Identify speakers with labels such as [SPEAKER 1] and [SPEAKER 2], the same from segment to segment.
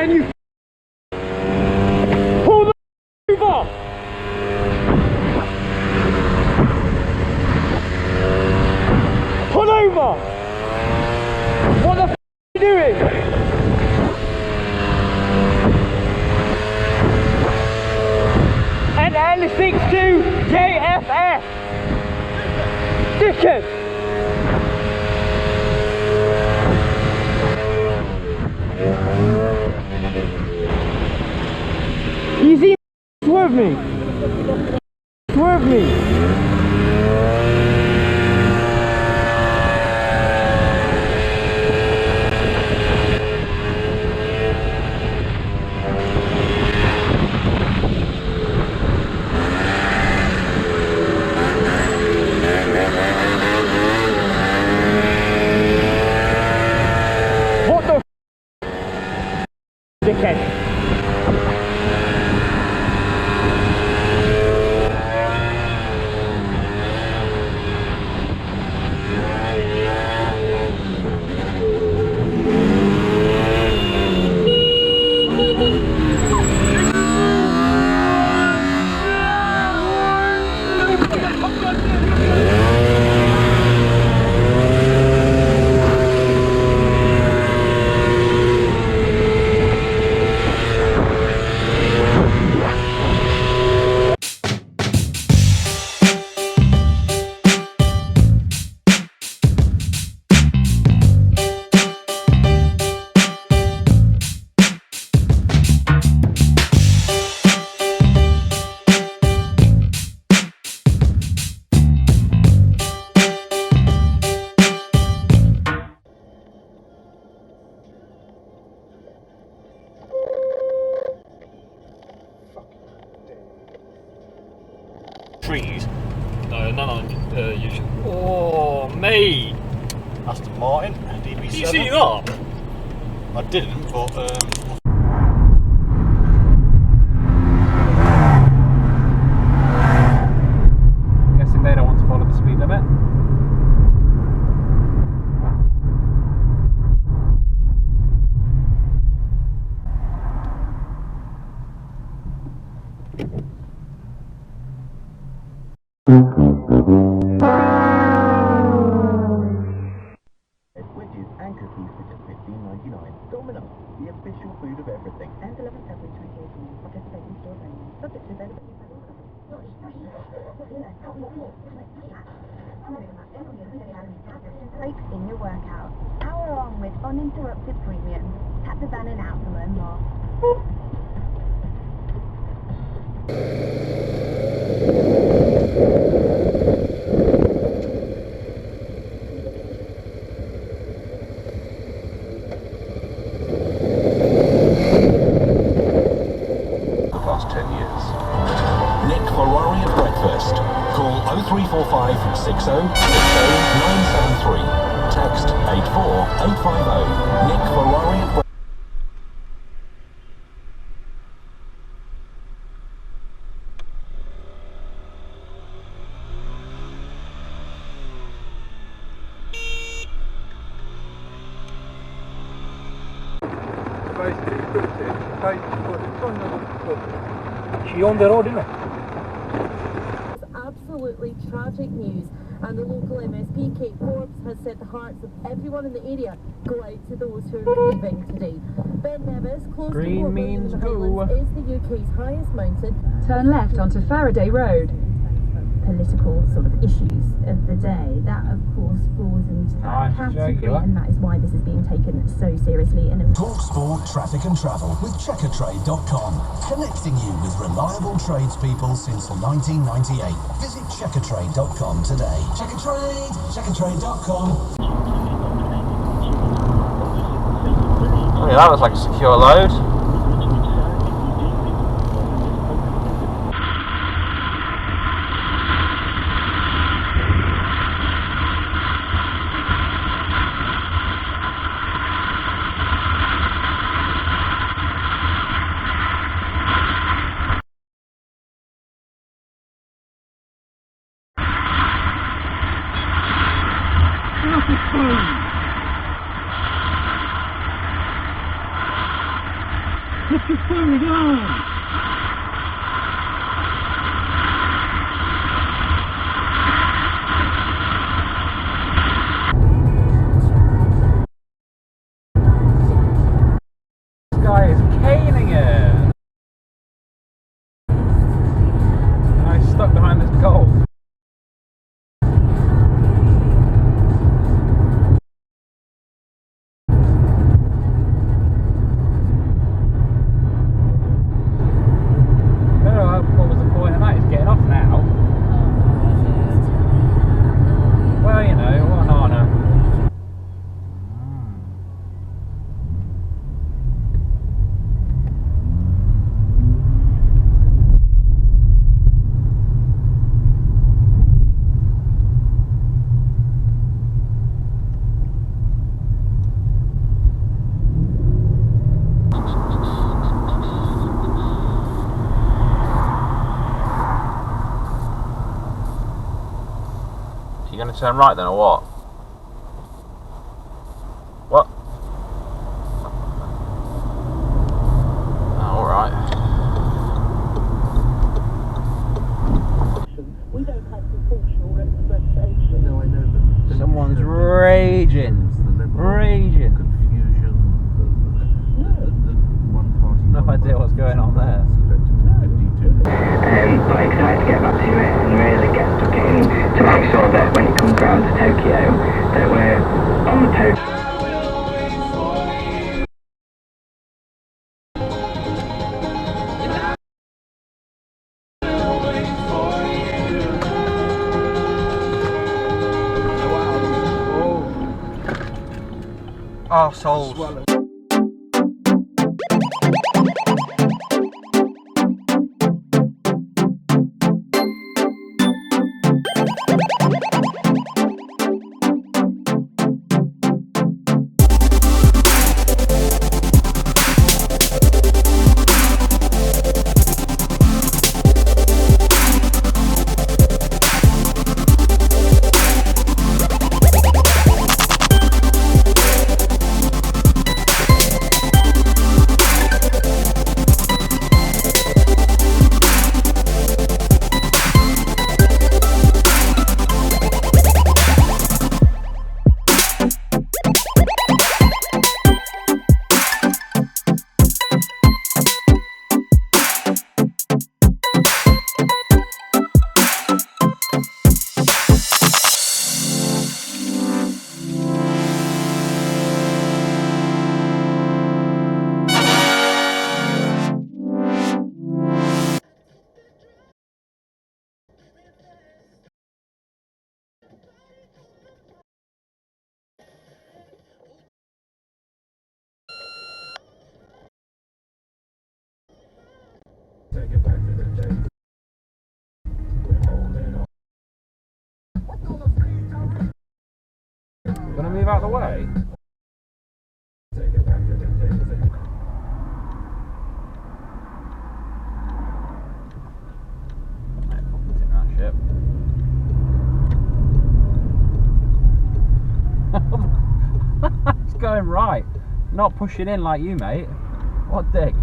[SPEAKER 1] Can you pull the over? Pull over! What the f are you doing? An L62JFS! Dickhead! You see, swerve me! Swerve me! What the f, dickhead?
[SPEAKER 2] Trees. No, none on usually. Oh, mate!
[SPEAKER 3] Aston Martin, DB7.
[SPEAKER 2] Did you see that?
[SPEAKER 3] I didn't, but guessing they don't want to follow the speed limit.
[SPEAKER 4] Wedges and cookies for just $15.99. Domino's, the official food of everything. And 11 February 2018. Participating stores only. Subject to availability. Breaks in your workout. Power on with uninterrupted premium. Tap the banner now to learn more.
[SPEAKER 5] Call 0345 60 973. Text 84850. Nick Ferrari at breakfast.
[SPEAKER 3] She on the road, isn't it?
[SPEAKER 6] Absolutely tragic news, and the local MSP Kate Forbes has said the hearts of everyone in the area go out to those who are grieving today. Ben Nevis, close
[SPEAKER 3] Green
[SPEAKER 6] to 4 million
[SPEAKER 3] means
[SPEAKER 6] in the
[SPEAKER 3] go.
[SPEAKER 6] Highlands, is the UK's highest mountain.
[SPEAKER 7] Turn left onto Faraday Road. Political sort of issues of the day, that of course falls into that category, and that is why this is being taken so seriously. And
[SPEAKER 5] Talk Sport, Traffic and Travel with checkertrade.com, connecting you with reliable tradespeople since 1998. Visit checkertrade.com today. Checkertrade.com.
[SPEAKER 8] Oh yeah, that was like a secure load.
[SPEAKER 1] Look what's going on!
[SPEAKER 3] This guy is caning it! And I'm stuck behind this Golf. What was the point of that? He's getting off now. Well, you know, what an honour.
[SPEAKER 8] You going to turn right then, or what? What? Oh, alright.
[SPEAKER 6] We don't have proportional representation.
[SPEAKER 4] No, I know, but
[SPEAKER 3] Someone's raging. Raging.
[SPEAKER 4] confusion, the one party.
[SPEAKER 3] No idea what's going on there.
[SPEAKER 9] But excited to get back to it and really get stuck in to make sure that when it comes round to Tokyo that we're on the Tokyo.
[SPEAKER 8] Arseholes.
[SPEAKER 3] Gonna move out of the way? That ship. It's going right. Not pushing in like you, mate. What a dick.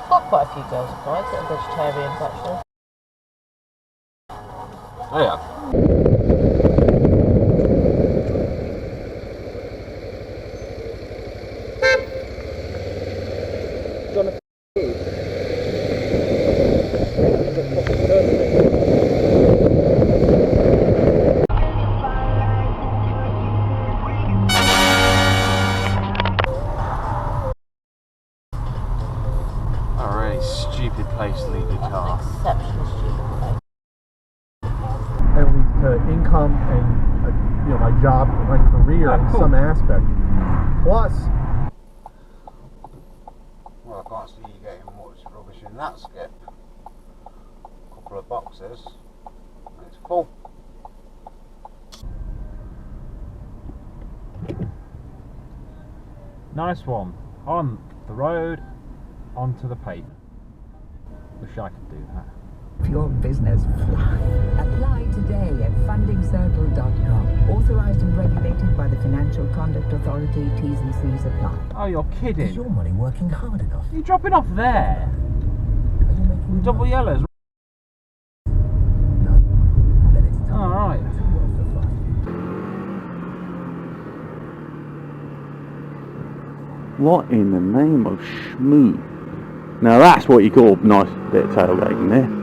[SPEAKER 10] Got quite a few girls applied that are vegetarians actually.
[SPEAKER 8] Oh yeah. A really stupid place to leave your car.
[SPEAKER 10] Exceptionally stupid place.
[SPEAKER 11] It leads to income and my job, my career in some aspect. Plus,
[SPEAKER 8] well, I can't see you getting much rubbish in that skip. A couple of boxes, and it's full.
[SPEAKER 3] Nice one. On the road, onto the pavement. Wish I could do that.
[SPEAKER 12] Your business fly. Apply today at fundingcircle.com. Authorized and regulated by the Financial Conduct Authority. T's and C's apply.
[SPEAKER 3] Oh, you're kidding.
[SPEAKER 5] Is your money working hard enough?
[SPEAKER 3] You're dropping off there.
[SPEAKER 5] Are you making
[SPEAKER 3] Double yellows.
[SPEAKER 5] No. Then it's time.
[SPEAKER 3] All right.
[SPEAKER 5] Worth the fight.
[SPEAKER 1] What in the name of schmoo? Now that's what you call a nice bit of tailgating there.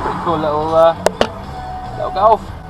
[SPEAKER 3] Pretty cool little golf.